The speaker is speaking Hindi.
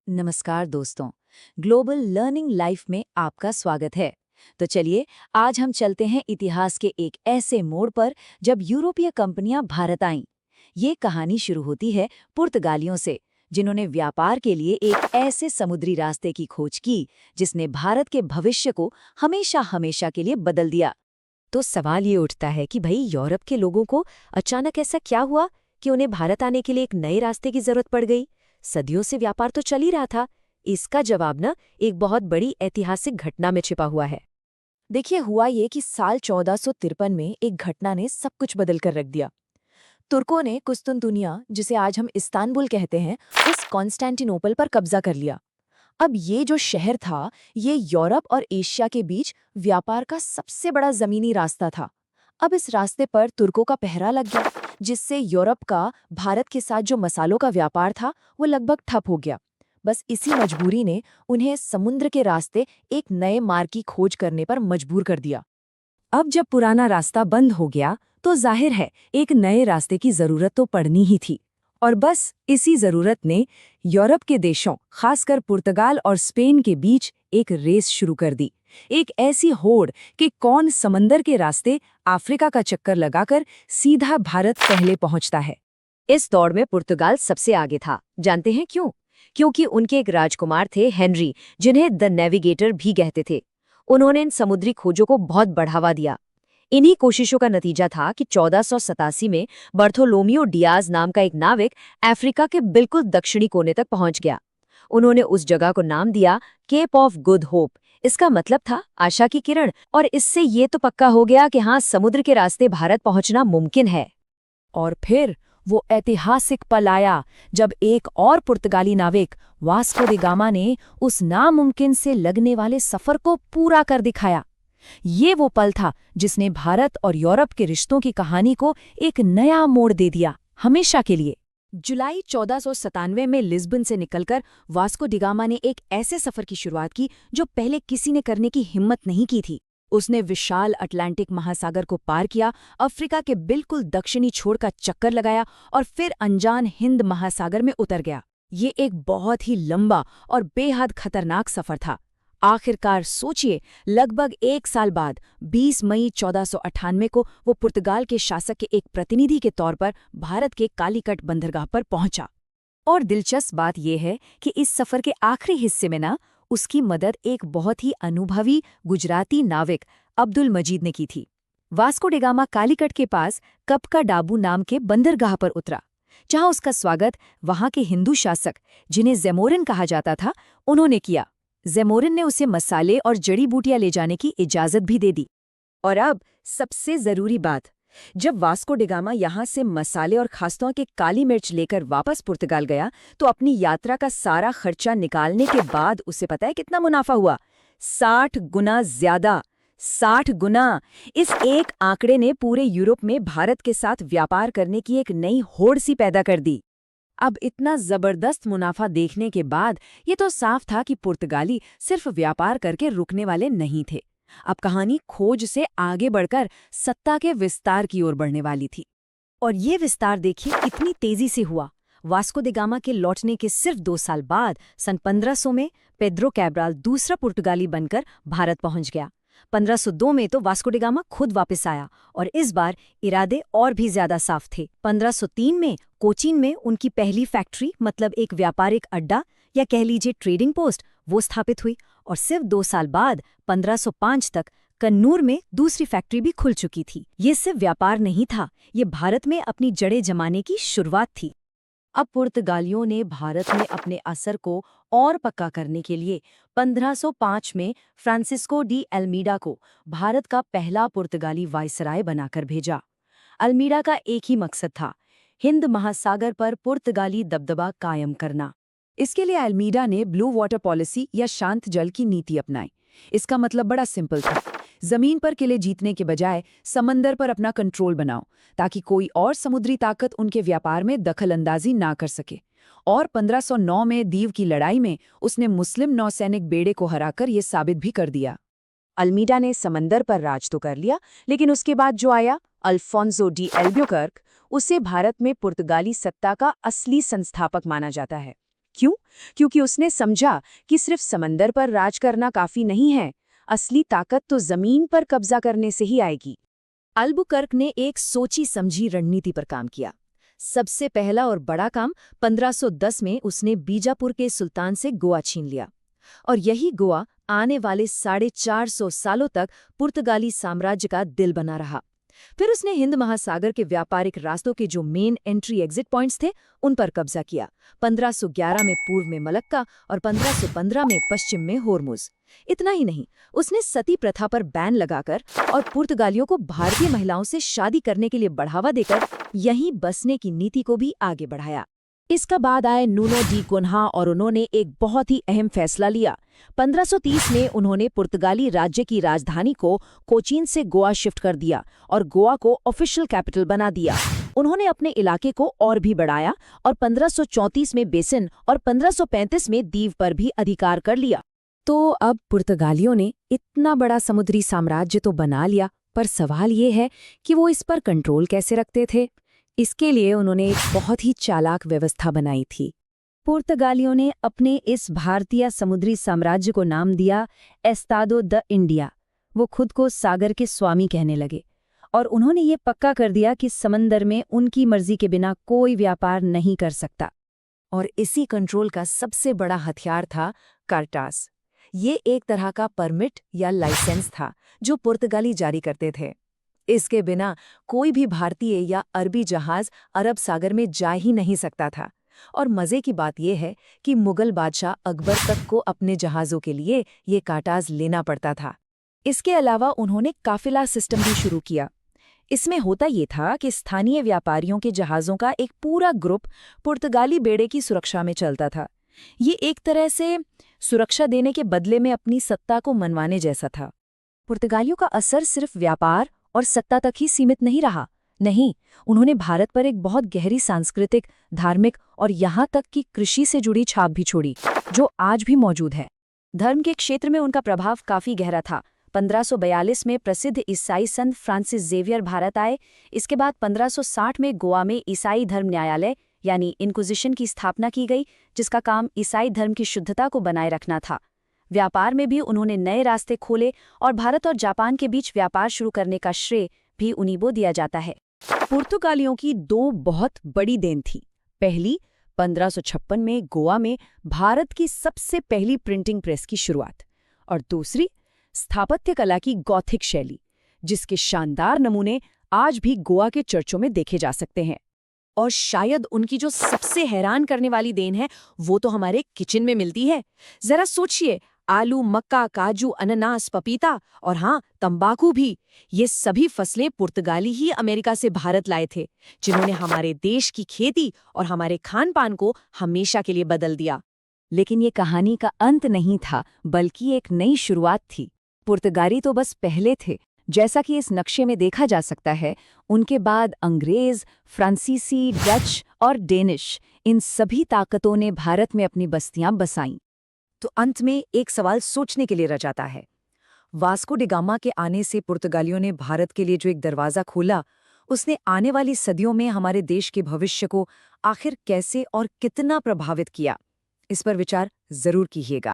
नमस्कार दोस्तों। ग्लोबल लर्निंग लाइफ में आपका स्वागत है। तो चलिए आज हम चलते हैं इतिहास के एक ऐसे मोड़ पर जब यूरोपीय कंपनियां भारत आईं। ये कहानी शुरू होती है पुर्तगालियों से, जिन्होंने व्यापार के लिए एक ऐसे समुद्री रास्ते की खोज की जिसने भारत के भविष्य को हमेशा हमेशा के लिए बदल दिया। तो सवाल ये उठता है कि भाई यूरोप के लोगों को अचानक ऐसा क्या हुआ कि उन्हें भारत आने के लिए एक नए रास्ते की जरूरत पड़ गई। सदियों से व्यापार तो चल ही रहा था। इसका जवाब ना एक बहुत बड़ी ऐतिहासिक घटना में छिपा हुआ है। देखिए, हुआ ये कि साल 1453 में एक घटना ने सब कुछ बदल कर रख दिया। तुर्कों ने कुस्तुनतुनिया, जिसे आज हम इस्तांबुल कहते हैं, उस कॉन्स्टेंटिनोपल पर कब्जा कर लिया। अब ये जो शहर था, ये यूरोप और एशिया के बीच व्यापार का सबसे बड़ा जमीनी रास्ता था। अब इस रास्ते पर तुर्कों का पहरा लग गया, जिससे यूरोप का भारत के साथ जो मसालों का व्यापार था वो लगभग ठप हो गया। बस इसी मजबूरी ने उन्हें समुद्र के रास्ते एक नए मार्ग की खोज करने पर मजबूर कर दिया। अब जब पुराना रास्ता बंद हो गया तो जाहिर है एक नए रास्ते की जरूरत तो पड़नी ही थी। और बस इसी जरूरत ने यूरोप के देशों, खासकर पुर्तगाल और स्पेन के बीच एक रेस शुरू कर दी। एक ऐसी होड़ कि कौन समंदर के रास्ते अफ्रीका का चक्कर लगाकर सीधा भारत पहले पहुंचता है। इस दौड़ में पुर्तगाल सबसे आगे था। जानते हैं क्यों? क्योंकि उनके एक राजकुमार थे, हेनरी, जिन्हें द नेविगेटर भी कहते थे। उन्होंने इन समुद्री खोजों को बहुत बढ़ावा दिया। इन्हीं कोशिशों का नतीजा था कि 1487 में बर्थोलोमियो डियाज नाम का एक नाविक अफ्रीका के बिल्कुल दक्षिणी कोने तक पहुंच गया। उन्होंने उस जगह को नाम दिया केप ऑफ गुड होप। इसका मतलब था आशा की किरण, और इससे ये तो पक्का हो गया कि हाँ, समुद्र के रास्ते भारत पहुंचना मुमकिन है। और फिर वो ऐतिहासिक पल आया जब एक और पुर्तगाली नाविक वास्को द गामा ने उस नामुमकिन से लगने वाले सफर को पूरा कर दिखाया। ये वो पल था जिसने भारत और यूरोप के रिश्तों की कहानी को एक नया मोड़ दे दिया, हमेशा के लिए। जुलाई 1497 में लिस्बन से निकलकर वास्को डी गामा ने एक ऐसे सफर की शुरुआत की जो पहले किसी ने करने की हिम्मत नहीं की थी। उसने विशाल अटलांटिक महासागर को पार किया, अफ्रीका के बिल्कुल दक्षिणी छोर का चक्कर लगाया और फिर अनजान हिंद महासागर में उतर गया। ये एक बहुत ही लंबा और बेहद खतरनाक सफर था। आखिरकार सोचिए, लगभग एक साल बाद 20 मई 1498 को वो पुर्तगाल के शासक के एक प्रतिनिधि के तौर पर भारत के कालीकट बंदरगाह पर पहुंचा। और दिलचस्प बात यह है कि इस सफर के आखिरी हिस्से में ना उसकी मदद एक बहुत ही अनुभवी गुजराती नाविक अब्दुल मजीद ने की थी। वास्को डी गामा कालीकट के पास कपका डाबू नाम के बंदरगाह पर उतरा, जहां उसका स्वागत वहां के हिंदू शासक, जिन्हें ज़ेमोरिन कहा जाता था, उन्होंने किया। ज़ेमोरिन ने उसे मसाले और जड़ी बूटियां ले जाने की इजाजत भी दे दी। और अब सबसे जरूरी बात, जब वास्को डी गामा यहाँ से मसाले और खासतौर के काली मिर्च लेकर वापस पुर्तगाल गया तो अपनी यात्रा का सारा खर्चा निकालने के बाद उसे पता है कितना मुनाफा हुआ? 60 गुना ज्यादा। 60 गुना। इस एक आंकड़े ने पूरे यूरोप में भारत के साथ व्यापार करने की एक नई होड़ सी पैदा कर दी। अब इतना जबरदस्त मुनाफा देखने के बाद ये तो साफ था कि पुर्तगाली सिर्फ व्यापार करके रुकने वाले नहीं थे। अब कहानी खोज से आगे बढ़कर सत्ता के विस्तार की ओर बढ़ने वाली थी। और ये विस्तार देखिए कितनी तेजी से हुआ। वास्को द गामा के लौटने के सिर्फ 2 साल बाद सन 1500 में पेड्रो कैब्राल दूसरा पुर्तगाली बनकर भारत पहुंच गया। 1502 में तो वास्को ड गामा खुद वापस आया और इस बार इरादे और भी ज्यादा साफ थे। 1503 में कोचीन में उनकी पहली फैक्ट्री, मतलब एक व्यापारिक अड्डा या कह लीजिए ट्रेडिंग पोस्ट, वो स्थापित हुई। और सिर्फ 2 साल बाद 1505 तक कन्नूर में दूसरी फैक्ट्री भी खुल चुकी थी। ये सिर्फ व्यापार नहीं था, ये भारत में अपनी जड़ें जमाने की शुरुआत थी। अब पुर्तगालियों ने भारत में अपने असर को और पक्का करने के लिए 1505 में फ्रांसिस्को डी अल्मीडा को भारत का पहला पुर्तगाली वायसराय बनाकर भेजा। अल्मीडा का एक ही मकसद था, हिंद महासागर पर पुर्तगाली दबदबा कायम करना। इसके लिए अल्मीडा ने ब्लू वाटर पॉलिसी या शांत जल की नीति अपनाई। इसका मतलब बड़ा सिंपल था, जमीन पर किले जीतने के बजाय समंदर पर अपना कंट्रोल बनाओ, ताकि कोई और समुद्री ताकत उनके व्यापार में दखलंदाजी ना कर सके। और 1509 में दीव की लड़ाई में उसने मुस्लिम नौसैनिक बेड़े को हराकर ये साबित भी कर दिया। अल्मीडा ने समंदर पर राज तो कर लिया, लेकिन उसके बाद जो आया अल्फोंसो डी एल्ब्यूकर्क, उसे भारत में पुर्तगाली सत्ता का असली संस्थापक माना जाता है। क्यों? क्योंकि उसने समझा कि सिर्फ समंदर पर राज करना काफी नहीं है, असली ताकत तो जमीन पर कब्जा करने से ही आएगी। अल्बुकर्क ने एक सोची समझी रणनीति पर काम किया। सबसे पहला और बड़ा काम 1510 में उसने बीजापुर के सुल्तान से गोवा छीन लिया। और यही गोवा आने वाले 450 सालों तक पुर्तगाली साम्राज्य का दिल बना रहा। फिर उसने हिंद महासागर के व्यापारिक रास्तों के जो मेन एंट्री एग्जिट पॉइंट्स थे, उन पर कब्जा किया। 1511 में पूर्व में मलक्का और 1515 में पश्चिम में होर्मुज। इतना ही नहीं, उसने सती प्रथा पर बैन लगाकर और पुर्तगालियों को भारतीय महिलाओं से शादी करने के लिए बढ़ावा देकर यहीं बसने की नीति को भी आगे बढ़ाया। इसका बाद आए नूनो डी कोन्हा और उन्होंने एक बहुत ही अहम फैसला लिया। 1530 में उन्होंने पुर्तगाली राज्य की राजधानी को कोचीन से गोवा शिफ्ट कर दिया और गोवा को ऑफिशियल कैपिटल बना दिया। उन्होंने अपने इलाके को और भी बढ़ाया और 1534 में बेसिन और 1535 में दीव पर भी अधिकार कर लिया। तो अब पुर्तगालियों ने इतना बड़ा समुद्री साम्राज्य तो बना लिया, पर सवाल ये है कि वो इस पर कंट्रोल कैसे रखते थे। इसके लिए उन्होंने एक बहुत ही चालाक व्यवस्था बनाई थी। पुर्तगालियों ने अपने इस भारतीय समुद्री साम्राज्य को नाम दिया एस्तादो द इंडिया। वो खुद को सागर के स्वामी कहने लगे और उन्होंने ये पक्का कर दिया कि समंदर में उनकी मर्जी के बिना कोई व्यापार नहीं कर सकता। और इसी कंट्रोल का सबसे बड़ा हथियार था कार्टास। ये एक तरह का परमिट या लाइसेंस था जो पुर्तगाली जारी करते थे। इसके बिना कोई भी भारतीय या अरबी जहाज अरब सागर में जा ही नहीं सकता था। और मजे की बात यह है कि मुगल बादशाह अकबर तक को अपने जहाज़ों के लिए ये कार्टास लेना पड़ता था। इसके अलावा उन्होंने काफिला सिस्टम भी शुरू किया। इसमें होता ये था कि स्थानीय व्यापारियों के जहाज़ों का एक पूरा ग्रुप पुर्तगाली बेड़े की सुरक्षा में चलता था। ये एक तरह से सुरक्षा देने के बदले में अपनी सत्ता को मनवाने जैसा था। पुर्तगालियों का असर सिर्फ व्यापार और सत्ता तक ही सीमित नहीं रहा। नहीं, उन्होंने भारत पर एक बहुत गहरी सांस्कृतिक, धार्मिक और यहाँ तक कि कृषि से जुड़ी छाप भी छोड़ी, जो आज भी मौजूद है। धर्म के क्षेत्र में उनका प्रभाव काफी गहरा था। 1542 में प्रसिद्ध ईसाई संत फ्रांसिस जेवियर भारत आए। इसके बाद 1560 में गोवा में ईसाई धर्म न्यायालय यानी इनक्विजिशन की स्थापना की गई, जिसका काम ईसाई धर्म की शुद्धता को बनाए रखना था। व्यापार में भी उन्होंने नए रास्ते खोले और भारत और जापान के बीच व्यापार शुरू करने का श्रेय भी उन्हीं को दिया जाता है। पुर्तगालियों की दो बहुत बड़ी देन थी। पहली, 1556 में गोवा में भारत की सबसे पहली प्रिंटिंग प्रेस की शुरुआत, और दूसरी, स्थापत्य कला की गॉथिक शैली, जिसके शानदार नमूने आज भी गोवा के चर्चों में देखे जा सकते हैं। और शायद उनकी जो सबसे हैरान करने वाली देन है, वो तो हमारे किचन में मिलती है। जरा सोचिए, आलू, मक्का, काजू, अनानास, पपीता और हाँ, तंबाकू भी, ये सभी फसलें पुर्तगाली ही अमेरिका से भारत लाए थे, जिन्होंने हमारे देश की खेती और हमारे खान पान को हमेशा के लिए बदल दिया। लेकिन ये कहानी का अंत नहीं था, बल्कि एक नई शुरुआत थी। पुर्तगाली तो बस पहले थे। जैसा कि इस नक्शे में देखा जा सकता है, उनके बाद अंग्रेज, फ्रांसीसी, डच और डेनिश, इन सभी ताकतों ने भारत में अपनी बस्तियां बसाईं। तो अंत में एक सवाल सोचने के लिए रह जाता है। वास्को डी गामा के आने से पुर्तगालियों ने भारत के लिए जो एक दरवाज़ा खोला, उसने आने वाली सदियों में हमारे देश के भविष्य को आखिर कैसे और कितना प्रभावित किया, इस पर विचार जरूर कीजिएगा।